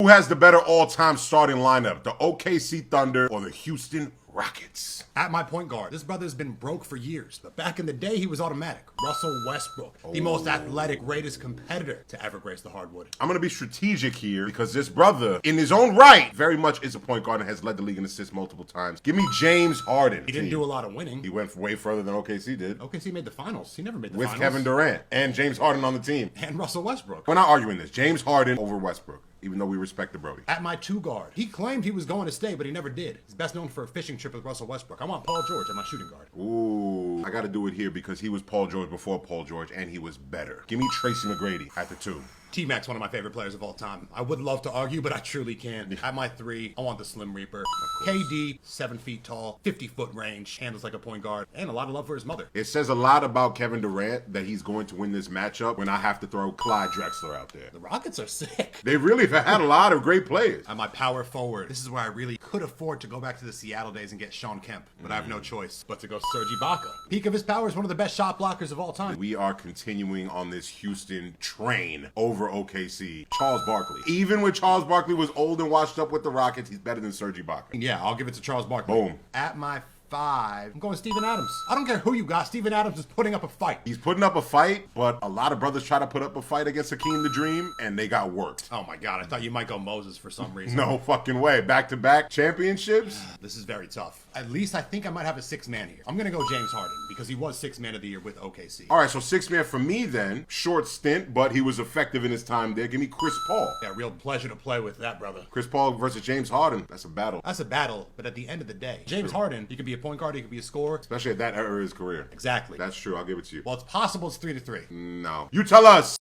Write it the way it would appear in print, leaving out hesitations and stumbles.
Who has the better all-time starting lineup, the OKC Thunder or the Houston Rockets? At my point guard, this brother's been broke for years, but back in the day, he was automatic. Russell Westbrook, the most athletic, greatest competitor to ever grace the hardwood. I'm going to be strategic here because this brother, in his own right, very much is a point guard and has led the league in assists multiple times. Give me James Harden. He didn't do a lot of winning. He went way further than OKC did. OKC made the finals. He never made the With finals. Kevin Durant and James Harden on the team. And Russell Westbrook. We're not arguing this. James Harden over Westbrook, even though we respect the Brody. At my two guard, he claimed he was going to stay, but he never did. He's best known for a fishing trip with Russell Westbrook. I want Paul George at my shooting guard. Ooh, I got to do it here because he was Paul George before Paul George, and he was better. Give me Tracy McGrady at the 2. T-Mac's one of my favorite players of all time. I would love to argue, but I truly can't. At my 3, I want the Slim Reaper. KD, 7 feet tall, 50-foot range, handles like a point guard, and a lot of love for his mother. It says a lot about Kevin Durant that he's going to win this matchup when I have to throw Clyde Drexler out there. The Rockets are sick. They really have had a lot of great players. At my power forward, this is where I really could afford to go back to the Seattle days and get Sean Kemp, but I have no choice but to go Serge Ibaka. Peak of his power is one of the best shot blockers of all time. We are continuing on this Houston train over OKC. Charles Barkley. Even when Charles Barkley was old and washed up with the Rockets, he's better than Serge Ibaka. Yeah, I'll give it to Charles Barkley. Boom. At my 5, I'm going Steven Adams. I don't care who you got. Steven Adams is putting up a fight. He's putting up a fight, but a lot of brothers try to put up a fight against Hakeem the Dream, and they got worked. Oh my God, I thought you might go Moses for some reason. No fucking way. Back-to-back championships? This is very tough. At least I think I might have a 6-man here. I'm going to go James Harden because he was 6-man of the year with OKC. All right, so 6-man for me then. Short stint, but he was effective in his time there. Give me Chris Paul. Yeah, real pleasure to play with that, brother. Chris Paul versus James Harden. That's a battle. That's a battle, but at the end of the day, James Harden, he could be a point guard, he could be a scorer. Especially at that era of his career. Exactly. That's true. I'll give it to you. Well, it's possible it's 3-3. No. You tell us.